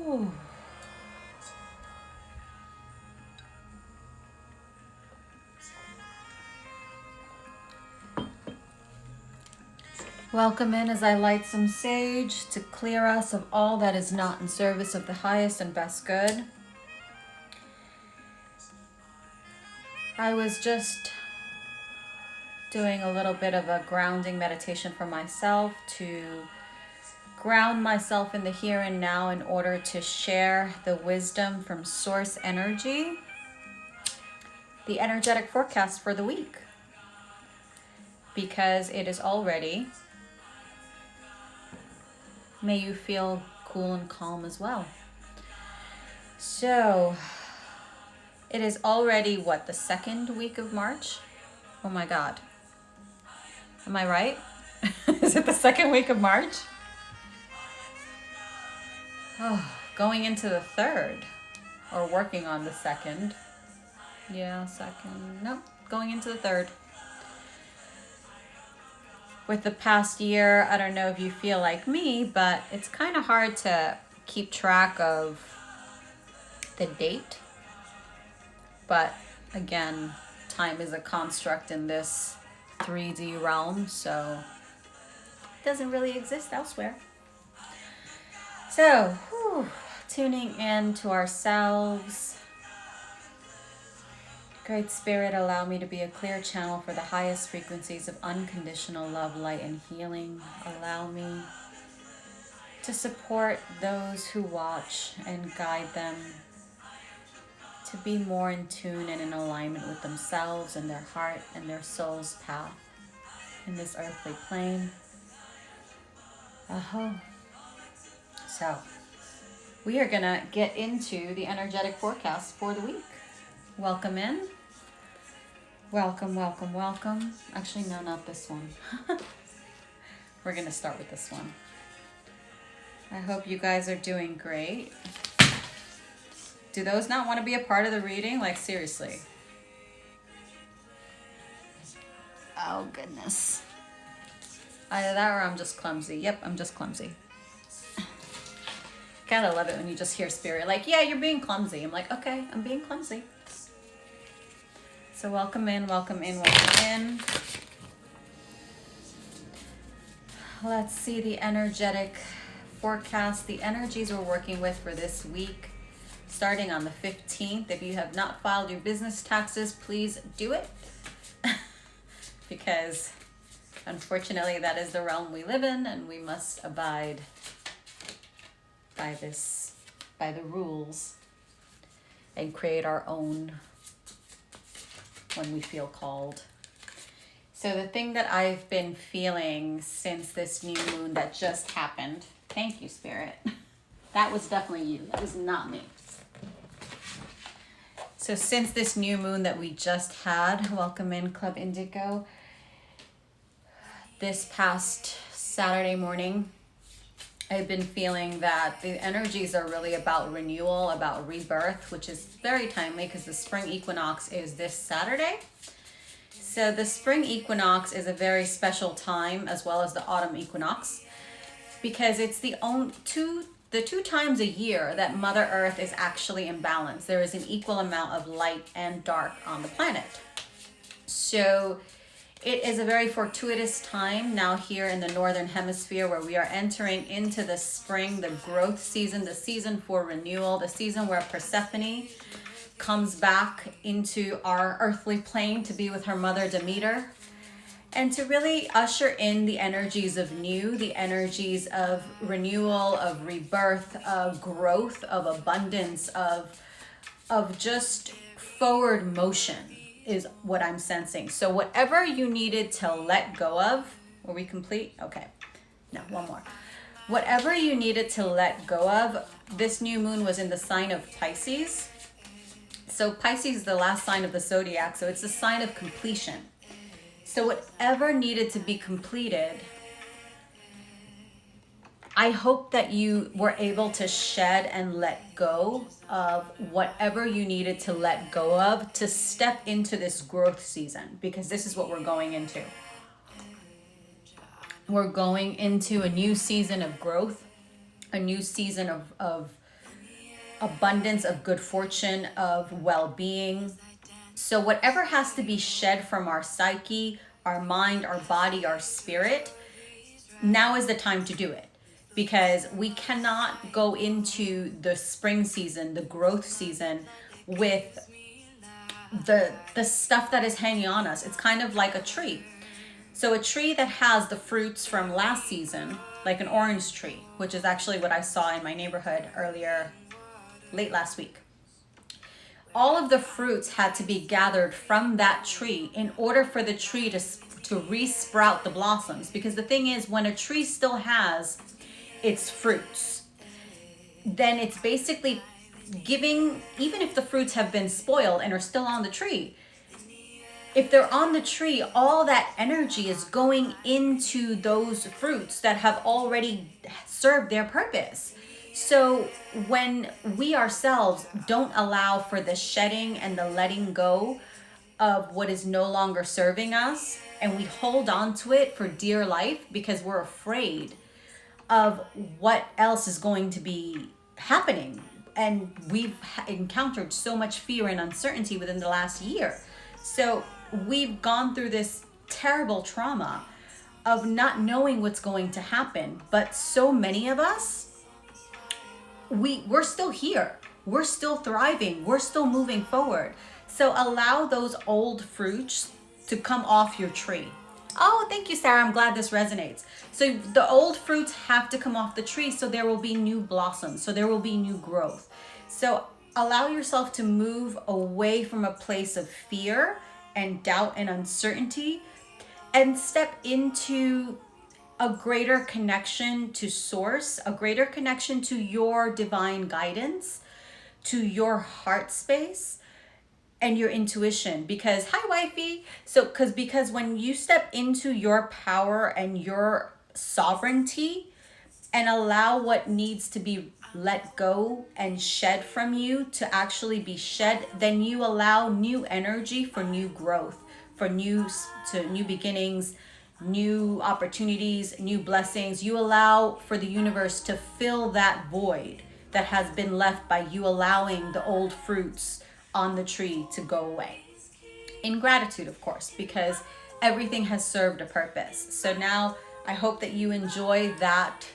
Whew. Welcome in as I light some sage to clear us of all that is not in service of the highest and best good. I was just doing a little bit of a grounding meditation for myself to ground myself in the here and now in order to share the wisdom from source energy, the energetic forecast for the week, because it is already. May you feel cool and calm as well. So, it is already, what, the second week of March? Oh my God. Am I right? Is it the second week of March? Oh, going into the third, or working on the second. Yeah, second. Nope, going into the third. With the past year, I don't know if you feel like me, but it's kind of hard to keep track of the date. But again, time is a construct in this 3D realm, so it doesn't really exist elsewhere. So, tuning in to ourselves. Great Spirit, allow me to be a clear channel for the highest frequencies of unconditional love, light, and healing. Allow me to support those who watch and guide them to be more in tune and in alignment with themselves and their heart and their soul's path in this earthly plane. So, we are going to get into the energetic forecast for the week. Welcome in. Welcome, welcome, welcome. Actually, no, not this one. We're going to start with this one. I hope you guys are doing great. Do those not want to be a part of the reading? Like, seriously. Oh, goodness. Either that or I'm just clumsy. Yep, I'm just clumsy. Gotta love it when you just hear Spirit like, yeah, you're being clumsy. I'm like, okay, I'm being clumsy. So welcome in, welcome in, welcome in. Let's see the energetic forecast, the energies we're working with for this week, starting on the 15th. If you have not filed your business taxes, please do it. Because unfortunately, that is the realm we live in, and we must abide by the rules, and create our own when we feel called. So the thing that I've been feeling since this new moon that just happened, thank you, Spirit. That was definitely you. That was not me. So since this new moon that we just had, welcome in Club Indigo, this past Saturday morning, I've been feeling that the energies are really about renewal, about rebirth, which is very timely because the spring equinox is this Saturday. So the spring equinox is a very special time, as well as the autumn equinox, because it's the two times a year that Mother Earth is actually in balance. There is an equal amount of light and dark on the planet. So it is a very fortuitous time now here in the Northern Hemisphere, where we are entering into the spring, the growth season, the season for renewal, the season where Persephone comes back into our earthly plane to be with her mother Demeter, and to really usher in the energies of new, the energies of renewal, of rebirth, of growth, of abundance, of just forward motion is what I'm sensing. So whatever you needed to let go of, were we complete? Okay, no, one more. Whatever you needed to let go of, this new moon was in the sign of Pisces. So Pisces is the last sign of the zodiac, so it's a sign of completion. So whatever needed to be completed, I hope that you were able to shed and let go of whatever you needed to let go of to step into this growth season, because this is what we're going into. We're going into a new season of growth, a new season of abundance, of good fortune, of well-being. So whatever has to be shed from our psyche, our mind, our body, our spirit, now is the time to do it, because we cannot go into the spring season, the growth season, with the stuff that is hanging on us. It's kind of like a tree. So a tree that has the fruits from last season, like an orange tree, which is actually what I saw in my neighborhood earlier, late last week. All of the fruits had to be gathered from that tree in order for the tree to re-sprout the blossoms. Because the thing is, when a tree still has its fruits, then it's basically giving, even if the fruits have been spoiled and are still on the tree, if they're on the tree, all that energy is going into those fruits that have already served their purpose. So when we ourselves don't allow for the shedding and the letting go of what is no longer serving us, and we hold on to it for dear life because we're afraid of what else is going to be happening. And we've encountered so much fear and uncertainty within the last year. So we've gone through this terrible trauma of not knowing what's going to happen. But so many of us, we're still here. We're still thriving. We're still moving forward. So allow those old fruits to come off your tree. Oh, thank you, Sarah. I'm glad this resonates. So the old fruits have to come off the tree, so there will be new blossoms. So there will be new growth. So allow yourself to move away from a place of fear and doubt and uncertainty, and step into a greater connection to source, a greater connection to your divine guidance, to your heart space and your intuition. Because, hi wifey. So because when you step into your power and your sovereignty and allow what needs to be let go and shed from you to actually be shed, then you allow new energy for new growth, for new beginnings, new opportunities, new blessings. You allow for the universe to fill that void that has been left by you allowing the old fruits on the tree to go away. In gratitude, of course, because everything has served a purpose. So now I hope that you enjoy that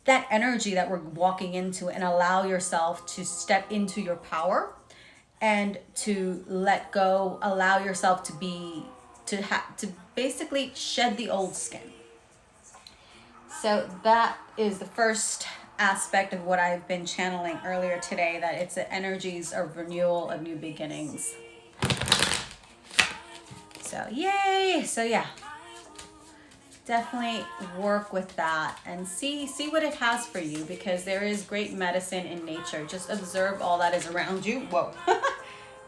energy that we're walking into, and allow yourself to step into your power and to let go, allow yourself to basically shed the old skin. So that is the first aspect of what I've been channeling earlier today, that it's the energies of renewal, of new beginnings. So yay! So yeah, definitely work with that and see what it has for you, because there is great medicine in nature. Just observe all that is around you. Whoa.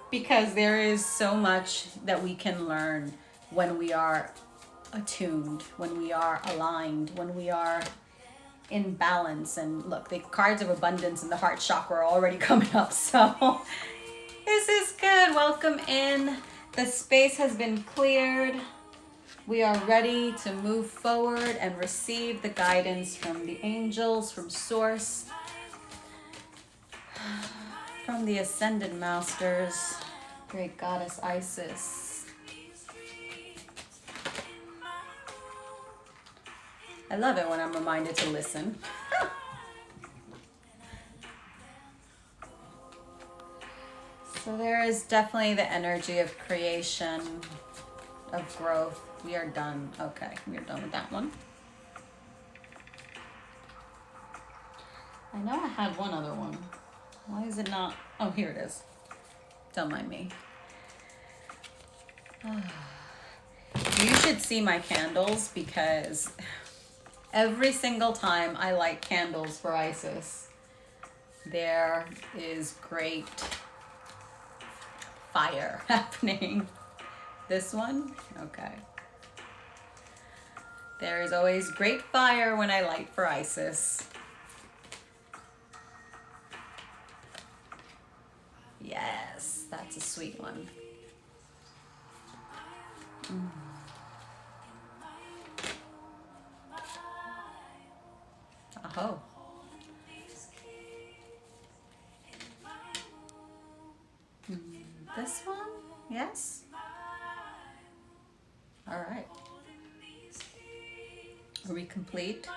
Because there is so much that we can learn when we are attuned, when we are aligned, when we are in balance. And look, the cards of abundance and the heart chakra are already coming up. So this is good. Welcome in. The space has been cleared. We are ready to move forward and receive the guidance from the angels, from Source, from the Ascended Masters, Great Goddess Isis. I love it when I'm reminded to listen. So there is definitely the energy of creation, of growth. We are done. Okay, we are done with that one. I know I had one other one. Why is it not? Oh, here it is. Don't mind me. You should see my candles, because every single time I light candles for Isis, there is great fire happening. This one? Okay. There is always great fire when I light for Isis. Yes, that's a sweet one. Oh. this one? Yes? All right. Are we complete?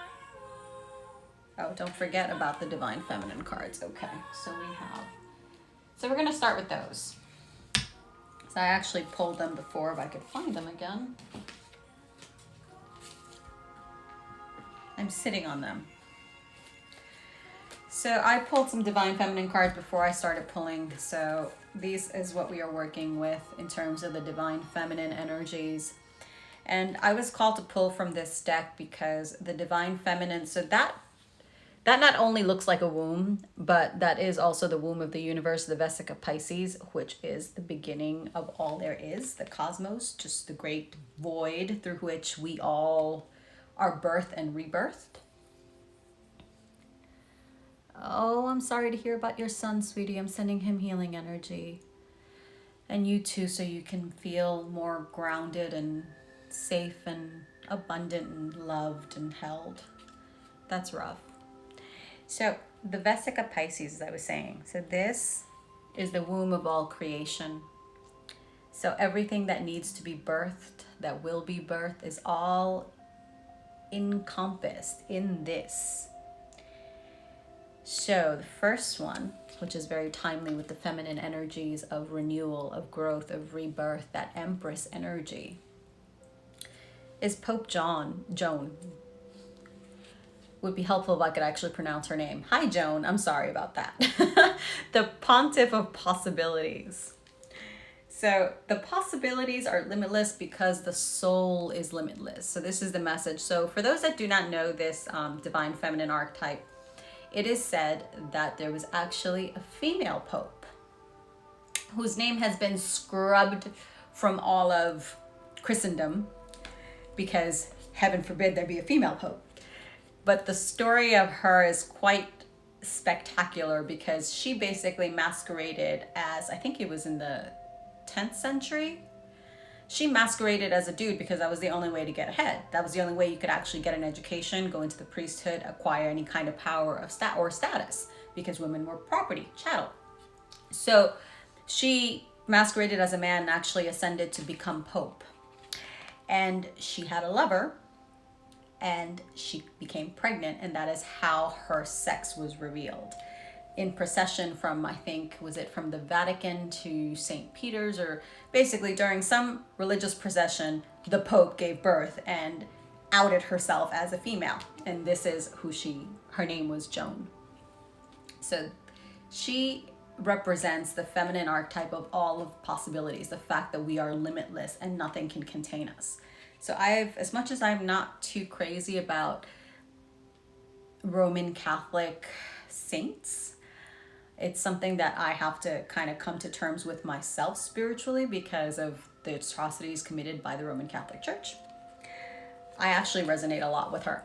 Oh, don't forget about the Divine Feminine cards. Okay, so we're going to start with those. So I actually pulled them before if I could find them again. I'm sitting on them. So I pulled some Divine Feminine cards before I started pulling. So these is what we are working with in terms of the Divine Feminine energies. And I was called to pull from this deck because the Divine Feminine, so that not only looks like a womb, but that is also the womb of the universe, the Vesica Pisces, which is the beginning of all there is, the cosmos, just the great void through which we all are birthed and rebirthed. Oh, I'm sorry to hear about your son, sweetie. I'm sending him healing energy. And you too, so you can feel more grounded and safe and abundant and loved and held. That's rough. So the Vesica Pisces, as I was saying, so this is the womb of all creation. So everything that needs to be birthed, that will be birthed, is all encompassed in this. So the first one, which is very timely with the feminine energies of renewal, of growth, of rebirth, that Empress energy, is Pope Joan. Would be helpful if I could actually pronounce her name. Hi, Joan. I'm sorry about that. The Pontiff of Possibilities. So the possibilities are limitless because the soul is limitless. So this is the message. So for those that do not know this Divine Feminine archetype, it is said that there was actually a female pope whose name has been scrubbed from all of Christendom because heaven forbid there be a female pope. But the story of her is quite spectacular because she basically masqueraded as, I think it was in the 10th century. She masqueraded as a dude because that was the only way to get ahead. That was the only way you could actually get an education, go into the priesthood, acquire any kind of power of status, because women were property, chattel. So she masqueraded as a man and actually ascended to become pope. And she had a lover, and she became pregnant, and that is how her sex was revealed. In procession from, I think, was it from the Vatican to St. Peter's, or basically during some religious procession, the Pope gave birth and outed herself as a female. And this is who her name was Joan. So she represents the feminine archetype of all of possibilities, the fact that we are limitless and nothing can contain us. So as much as I'm not too crazy about Roman Catholic saints, it's something that I have to kind of come to terms with myself spiritually because of the atrocities committed by the Roman Catholic Church. I actually resonate a lot with her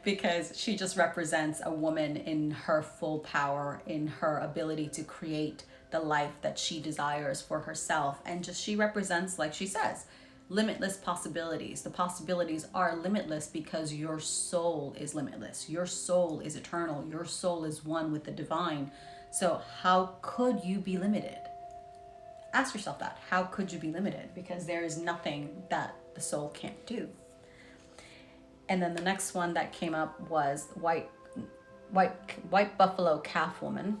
because she just represents a woman in her full power, in her ability to create the life that she desires for herself. And just she represents, like she says, limitless possibilities. The possibilities are limitless because your soul is limitless. Your soul is eternal. Your soul is one with the divine. So how could you be limited? Ask yourself that. How could you be limited? Because there is nothing that the soul can't do. And then the next one that came up was white buffalo calf woman.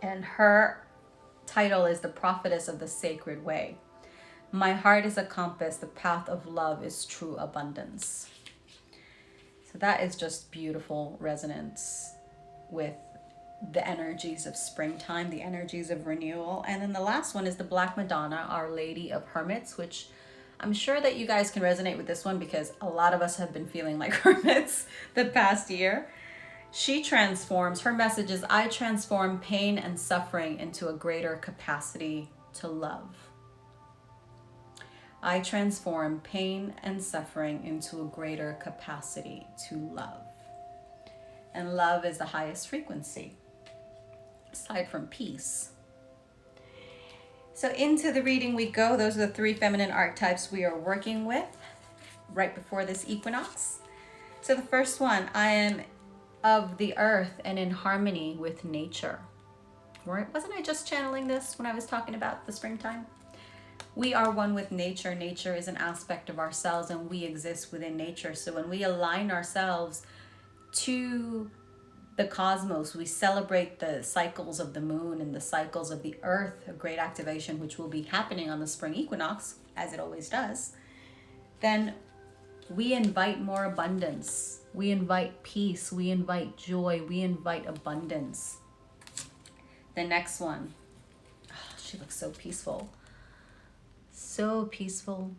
And her title is the prophetess of the sacred way. My heart is a compass, the path of love is true abundance. So that is just beautiful resonance with the energies of springtime, the energies of renewal. And then the last one is the Black Madonna, Our Lady of Hermits, which I'm sure that you guys can resonate with this one because a lot of us have been feeling like hermits the past year. She transforms, her message is, I transform pain and suffering into a greater capacity to love. I transform pain and suffering into a greater capacity to love. And love is the highest frequency, aside from peace. So into the reading we go. Those are the three feminine archetypes we are working with right before this equinox. So the first one, I am of the earth and in harmony with nature. Wasn't I just channeling this when I was talking about the springtime? We are one with nature. Nature is an aspect of ourselves, and we exist within nature. So when we align ourselves to the cosmos, we celebrate the cycles of the moon and the cycles of the earth, a great activation which will be happening on the spring equinox, as it always does, then we invite more abundance. We invite peace. We invite joy. We invite abundance. The next one, oh, she looks so peaceful. So peaceful.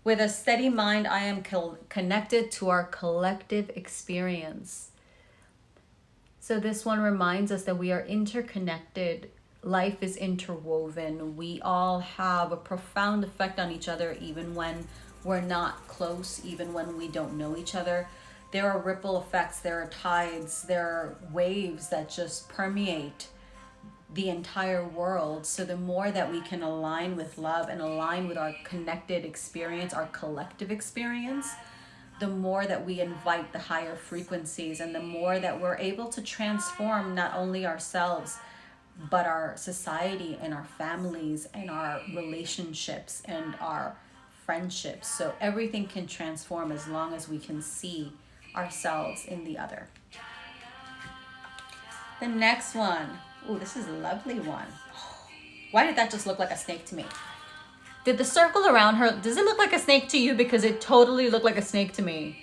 With a steady mind, I am connected to our collective experience. So this one reminds us that we are interconnected. Life is interwoven. We all have a profound effect on each other, even when we're not close, even when we don't know each other. There are ripple effects, there are tides, there are waves that just permeate the entire world. So the more that we can align with love and align with our connected experience, our collective experience, the more that we invite the higher frequencies, and the more that we're able to transform not only ourselves, but our society and our families and our relationships and our friendships. So everything can transform as long as we can see ourselves in the other. The next one. Oh, this is a lovely one. Why did that just look like a snake to me? Did the circle around her, does it look like a snake to you? Because it totally looked like a snake to me.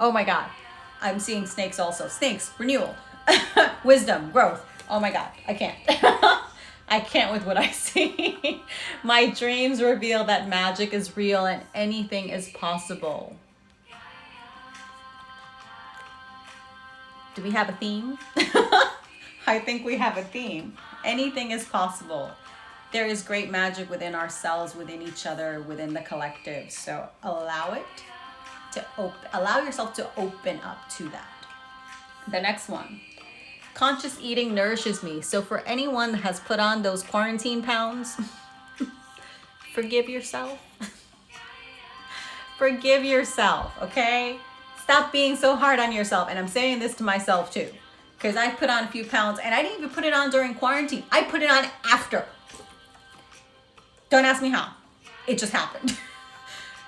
Oh my God. I'm seeing snakes also. Snakes, renewal, wisdom, growth. Oh my God, I can't. I can't with what I see. My dreams reveal that magic is real and anything is possible. Do we have a theme? I think we have a theme. Anything is possible. There is great magic within ourselves, within each other, within the collective. So allow yourself to open up to that. The next one. Conscious eating nourishes me. So for anyone that has put on those quarantine pounds, forgive yourself. Forgive yourself, okay? Stop being so hard on yourself. And I'm saying this to myself too, because I put on a few pounds, and I didn't even put it on during quarantine. I put it on after. Don't ask me how. It just happened.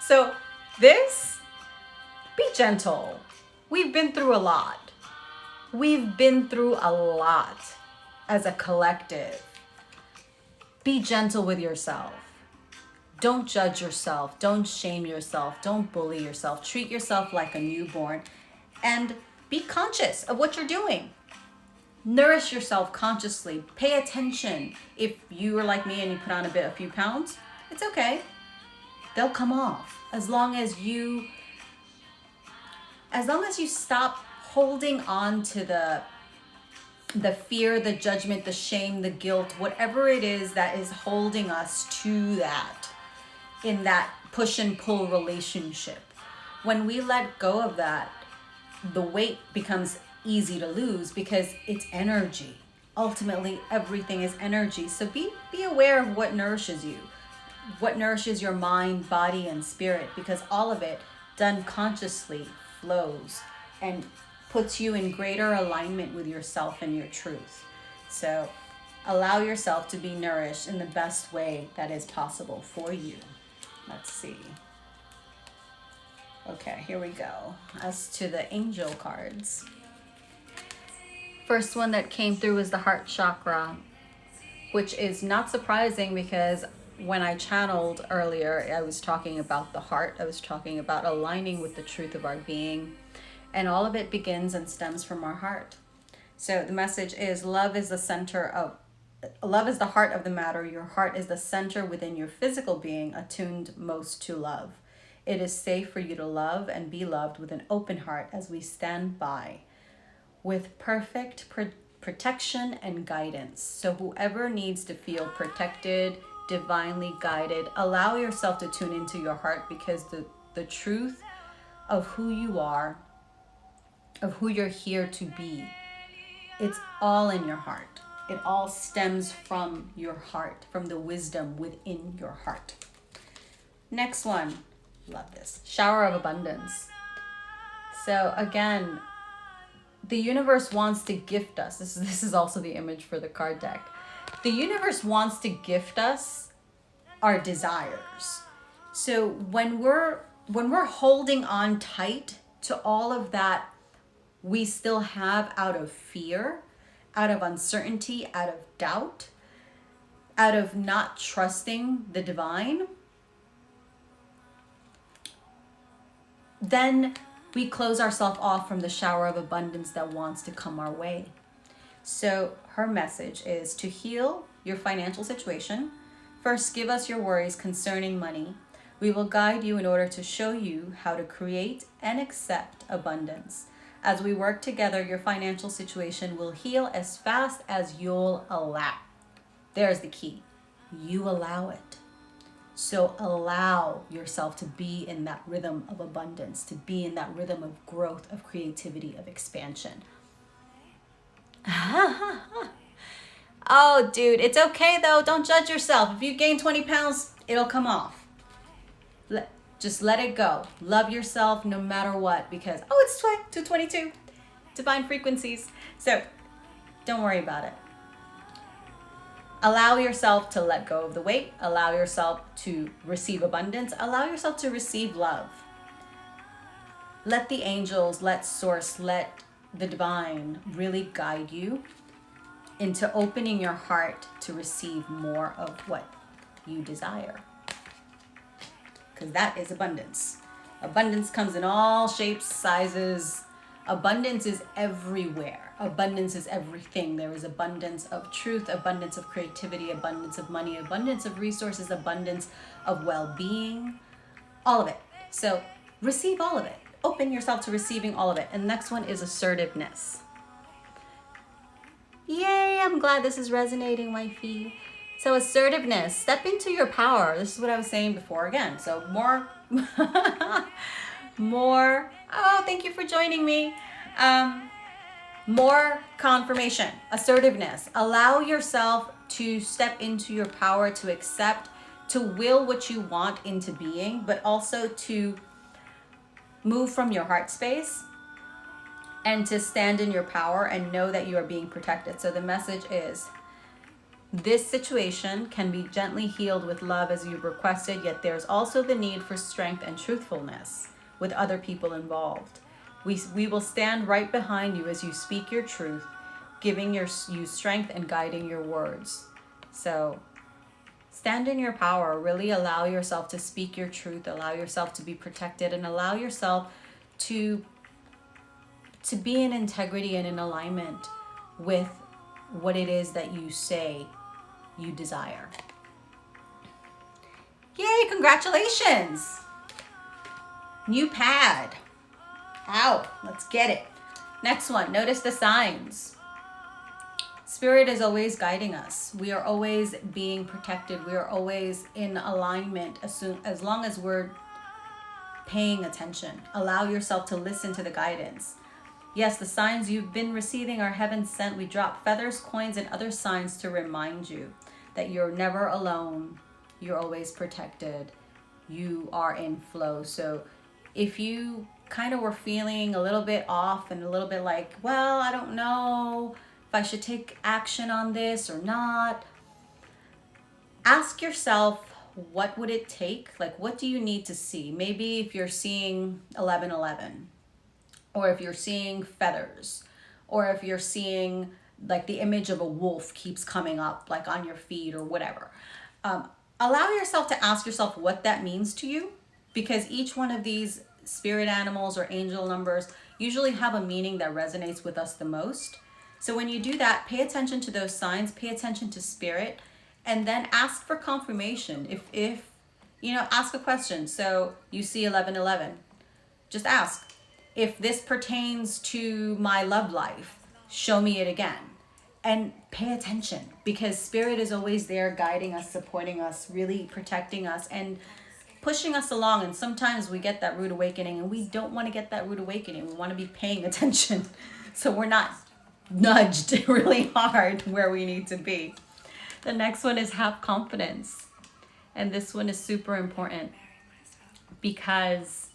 So be gentle. We've been through a lot. We've been through a lot as a collective. Be gentle with yourself. Don't judge yourself. Don't shame yourself. Don't bully yourself. Treat yourself like a newborn, and be conscious of what you're doing. Nourish yourself consciously. Pay attention. If you are like me and you put on a few pounds, it's okay. They'll come off as long as you stop holding on to the fear, the judgment, the shame, the guilt, whatever it is that is holding us to that, in that push and pull relationship. When we let go of that, the weight becomes easy to lose because it's energy. Ultimately, everything is energy. So be aware of what nourishes you, what nourishes your mind, body, and spirit, because all of it done consciously flows and puts you in greater alignment with yourself and your truth. So allow yourself to be nourished in the best way that is possible for you. Let's see. Okay, here we go. As to the angel cards. First one that came through is the heart chakra, which is not surprising because when I channeled earlier, I was talking about the heart. I was talking about aligning with the truth of our being. And all of it begins and stems from our heart. So the message is love is the heart of the matter. Your heart is the center within your physical being, attuned most to love. It is safe for you to love and be loved with an open heart as we stand by with perfect protection and guidance. So whoever needs to feel protected, divinely guided, allow yourself to tune into your heart, because the truth of who you are, of who you're here to be, it's all in your heart. It all stems from your heart, from the wisdom within your heart. Next one, love this, shower of abundance. So again, the universe wants to gift us. This is also the image for the card deck. The universe wants to gift us our desires. So when we're holding on tight to all of that we still have out of fear, out of uncertainty, out of doubt, out of not trusting the divine, then we close ourselves off from the shower of abundance that wants to come our way. So her message is to heal your financial situation. First, give us your worries concerning money. We will guide you in order to show you how to create and accept abundance. As we work together, your financial situation will heal as fast as you'll allow. There's the key. You allow it. So allow yourself to be in that rhythm of abundance, to be in that rhythm of growth, of creativity, of expansion. Oh, dude, it's okay though. Don't judge yourself. If you gain 20 pounds, it'll come off. Just let it go. Love yourself no matter what, because, it's 222. Divine frequencies. So don't worry about it. Allow yourself to let go of the weight. Allow yourself to receive abundance. Allow yourself to receive love. Let the angels, let source, let the divine really guide you into opening your heart to receive more of what you desire. Because that is abundance. Abundance comes in all shapes, sizes. Abundance is everywhere. Abundance is everything. There is abundance of truth, abundance of creativity, abundance of money, abundance of resources, abundance of well-being, all of it. So receive all of it. Open yourself to receiving all of it. And the next one is assertiveness. Yay, I'm glad this is resonating, wifey. So assertiveness, step into your power. This is what I was saying before again. So more, thank you for joining me. More confirmation, assertiveness. Allow yourself to step into your power, to accept, to will what you want into being, but also to move from your heart space and to stand in your power and know that you are being protected. So the message is, this situation can be gently healed with love as you've requested, yet there's also the need for strength and truthfulness with other people involved. We will stand right behind you as you speak your truth, giving you strength and guiding your words. So stand in your power, really allow yourself to speak your truth, allow yourself to be protected, and allow yourself to be in integrity and in alignment with what it is that you say you desire. Yay, congratulations! New pad. Ow, let's get it. Next one, notice the signs. Spirit is always guiding us. We are always being protected. We are always in alignment as long as we're paying attention. Allow yourself to listen to the guidance. Yes, the signs you've been receiving are heaven sent. We drop feathers, coins, and other signs to remind you that you're never alone. You're always protected. You are in flow. So if you kind of were feeling a little bit off and a little bit like, well, I don't know if I should take action on this or not, ask yourself, what would it take? Like, what do you need to see? Maybe if you're seeing 1111, or if you're seeing feathers, or if you're seeing like the image of a wolf keeps coming up like on your feed or whatever. Allow yourself to ask yourself what that means to you, because each one of these spirit animals or angel numbers usually have a meaning that resonates with us the most. So when you do that, pay attention to those signs, pay attention to spirit, and then ask for confirmation. If ask a question. So you see 1111, just ask, if this pertains to my love life, show me it again. And pay attention, because spirit is always there guiding us, supporting us, really protecting us and pushing us along. And sometimes we get that rude awakening and we don't want to get that rude awakening. We want to be paying attention so we're not nudged really hard where we need to be. The next one is have confidence. And this one is super important because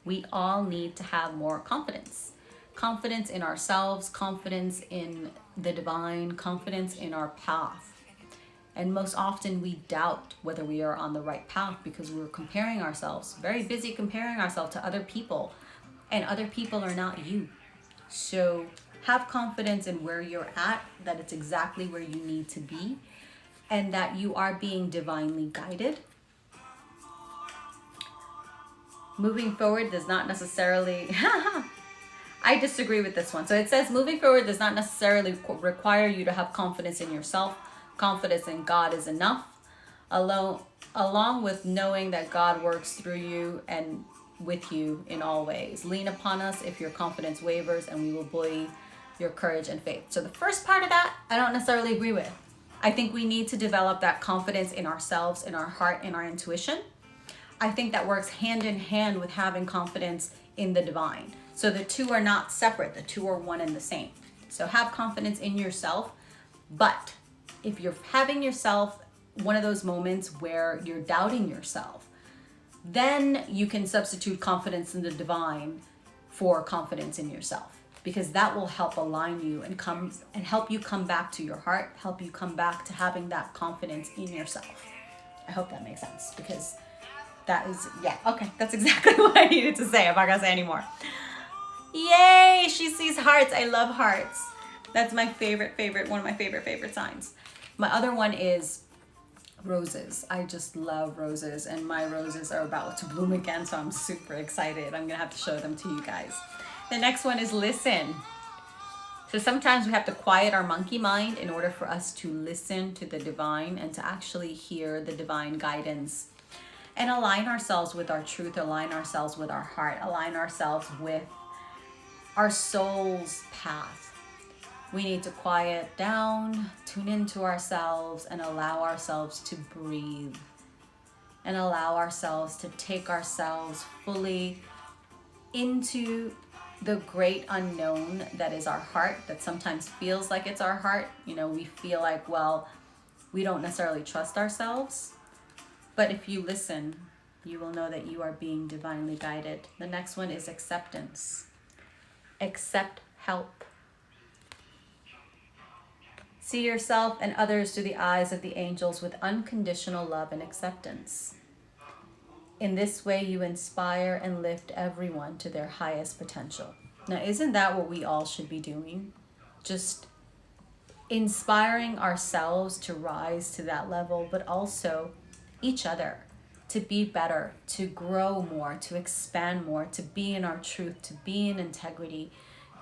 we all need to have more confidence. confidence in ourselves, confidence in the divine, confidence in our path. And most often we doubt whether we are on the right path because we're comparing ourselves, very busy comparing ourselves to other people, and other people are not you. So have confidence in where you're at, that it's exactly where you need to be, and that you are being divinely guided. Moving forward does not necessarily, I disagree with this one. So it says moving forward does not necessarily require you to have confidence in yourself. Confidence in God is enough, along with knowing that God works through you and with you in all ways. Lean upon us if your confidence wavers, and we will buoy your courage and faith. So the first part of that, I don't necessarily agree with. I think we need to develop that confidence in ourselves, in our heart, in our intuition. I think that works hand in hand with having confidence in the divine. So the two are not separate. The two are one and the same. So have confidence in yourself, but if you're having yourself one of those moments where you're doubting yourself, then you can substitute confidence in the divine for confidence in yourself, because that will help align you and help you come back to your heart, help you come back to having that confidence in yourself. I hope that makes sense, because that is, yeah, okay, that's exactly what I needed to say. I'm not gonna say anymore. Yay, she sees hearts. I love hearts. That's my favorite, one of my favorite signs. My other one is roses. I just love roses, and my roses are about to bloom again, so I'm super excited. I'm gonna have to show them to you guys. The next one is listen. So sometimes we have to quiet our monkey mind in order for us to listen to the divine and to actually hear the divine guidance and align ourselves with our truth, align ourselves with our heart, align ourselves with our soul's path. We need to quiet down, tune into ourselves, and allow ourselves to breathe, and allow ourselves to take ourselves fully into the great unknown that is our heart, that sometimes feels like it's our heart. You know, we feel like, well, we don't necessarily trust ourselves. But if you listen, you will know that you are being divinely guided. The next one is acceptance. Accept help. See yourself and others through the eyes of the angels with unconditional love and acceptance. In this way, you inspire and lift everyone to their highest potential. Now, isn't that what we all should be doing? Just inspiring ourselves to rise to that level, but also each other to be better, to grow more, to expand more, to be in our truth, to be in integrity,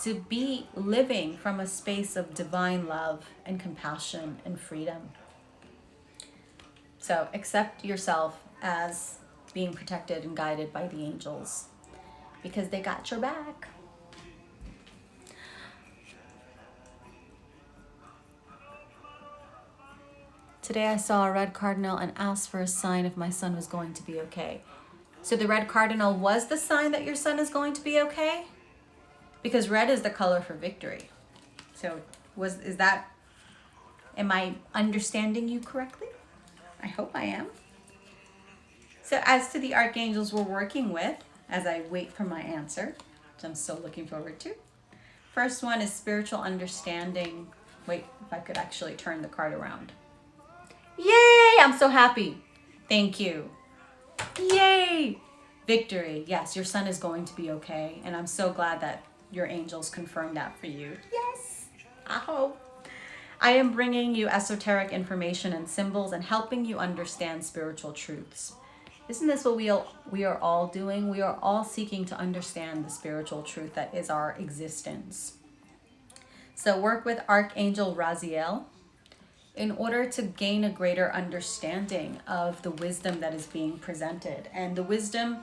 to be living from a space of divine love and compassion and freedom. So accept yourself as being protected and guided by the angels, because they got your back. Today I saw a red cardinal and asked for a sign if my son was going to be okay. So the red cardinal was the sign that your son is going to be okay? Because red is the color for victory. So am I understanding you correctly? I hope I am. So as to the archangels we're working with, as I wait for my answer, which I'm so looking forward to. First one is spiritual understanding. Wait, if I could actually turn the card around. Yay, I'm so happy. Thank you. Yay. Victory. Yes, your son is going to be okay. And I'm so glad that your angels confirmed that for you. Yes, I hope. I am bringing you esoteric information and symbols and helping you understand spiritual truths. Isn't this what we are all doing? We are all seeking to understand the spiritual truth that is our existence. So work with Archangel Raziel in order to gain a greater understanding of the wisdom that is being presented, and the wisdom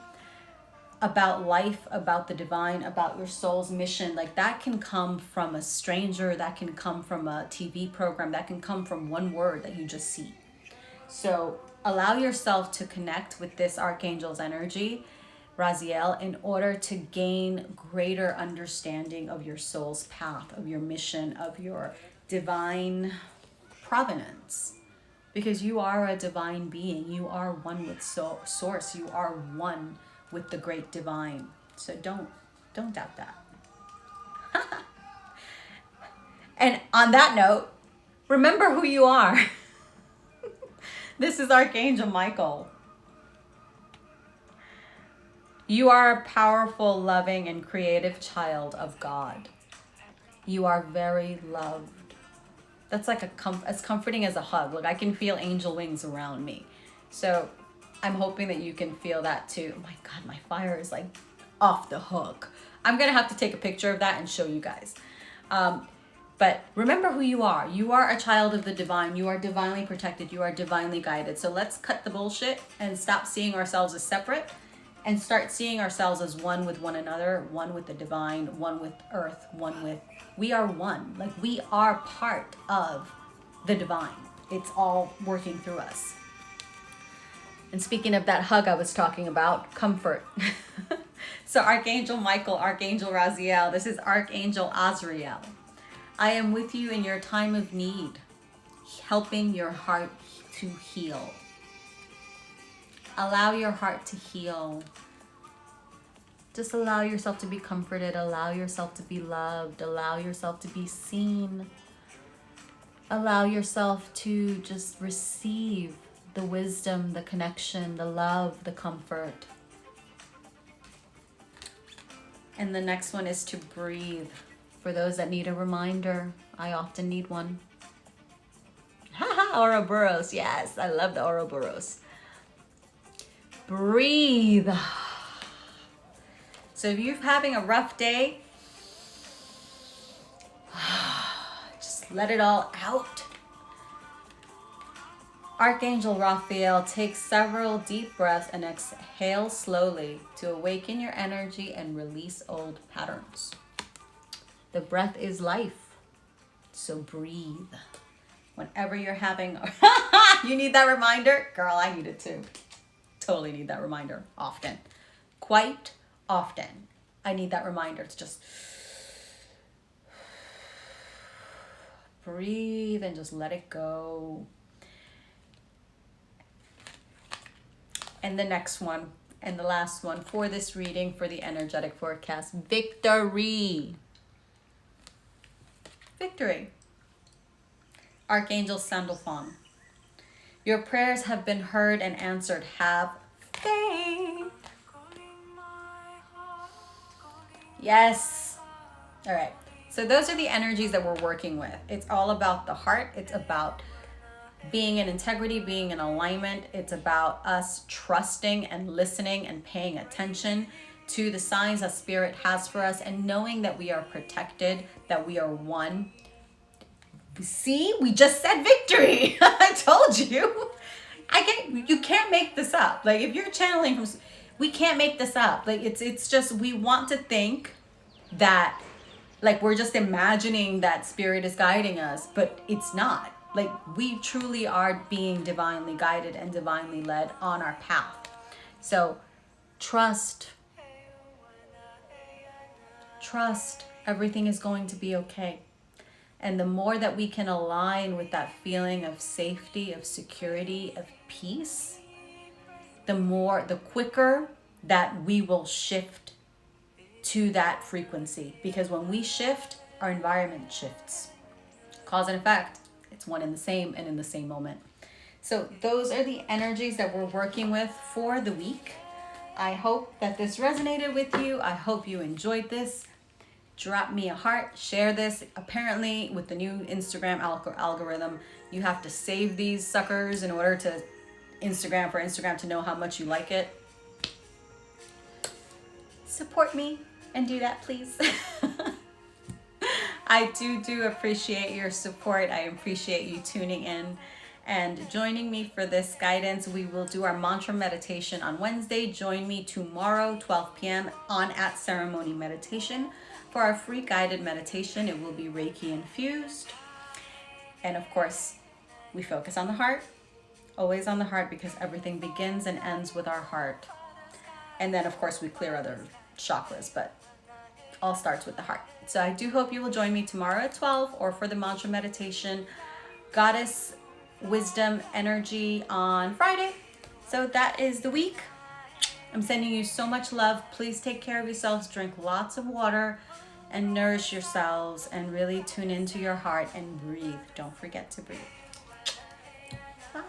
about life, about the divine, about your soul's mission. Like, that can come from a stranger, that can come from a TV program, that can come from one word that you just see. So allow yourself to connect with this archangel's energy, Raziel, in order to gain greater understanding of your soul's path, of your mission, of your divine provenance. Because you are a divine being. You are one with source. You are one with the great divine. So don't doubt that. And on that note, remember who you are. This is Archangel Michael. You are a powerful, loving, and creative child of God. You are very loved. That's like as comforting as a hug. Like I can feel angel wings around me. So I'm hoping that you can feel that too. Oh my God, my fire is like off the hook. I'm going to have to take a picture of that and show you guys. But remember who you are. You are a child of the divine. You are divinely protected. You are divinely guided. So let's cut the bullshit and stop seeing ourselves as separate and start seeing ourselves as one with one another, one with the divine, one with earth, we are one. Like we are part of the divine. It's all working through us. And speaking of that hug I was talking about, comfort. So Archangel Michael, Archangel Raziel, this is Archangel Azrael. I am with you in your time of need, helping your heart to heal. Allow your heart to heal. Just allow yourself to be comforted. Allow yourself to be loved. Allow yourself to be seen. Allow yourself to just receive the wisdom, the connection, the love, the comfort. And the next one is to breathe. For those that need a reminder, I often need one. Haha, Ouroboros. Yes, I love the Ouroboros. Breathe. So if you're having a rough day, just let it all out. Archangel Raphael, take several deep breaths and exhale slowly to awaken your energy and release old patterns. The breath is life, so breathe. Whenever you're having, you need that reminder? Girl, I need it too. Totally need that reminder often. Quite often. I need that reminder to just breathe and just let it go. And the next one and the last one for this reading for the energetic forecast, victory. Victory. Archangel Sandalphon. Your prayers have been heard and answered. Have faith. Yes. All right. So those are the energies that we're working with. It's all about the heart. It's about being in integrity, being in alignment. It's about us trusting and listening and paying attention to the signs that Spirit has for us and knowing that we are protected, that we are one. See, we just said victory. I told you. You can't make this up. Like if you're channeling from, we can't make this up. Like it's just, we want to think that like we're just imagining that Spirit is guiding us, but it's not. Like we truly are being divinely guided and divinely led on our path. So trust everything is going to be okay. And the more that we can align with that feeling of safety, of security, of peace, the quicker that we will shift to that frequency. Because when we shift, our environment shifts. Cause and effect. It's one and the same and in the same moment. So those are the energies that we're working with for the week. I hope that this resonated with you. I hope you enjoyed this. Drop me a heart, share this. Apparently with the new Instagram algorithm, you have to save these suckers in order to for Instagram to know how much you like it. Support me and do that, please. I do appreciate your support. I appreciate you tuning in and joining me for this guidance. We will do our mantra meditation on Wednesday. Join me tomorrow, 12 p.m. on At Ceremony Meditation for our free guided meditation. It will be Reiki infused. And of course, we focus on the heart, always on the heart, because everything begins and ends with our heart. And then of course we clear other chakras, but all starts with the heart. So I do hope you will join me tomorrow at 12 or for the mantra meditation, Goddess Wisdom Energy on Friday. So that is the week. I'm sending you so much love. Please take care of yourselves. Drink lots of water. and nourish yourselves and really tune into your heart and breathe. Don't forget to breathe. Bye.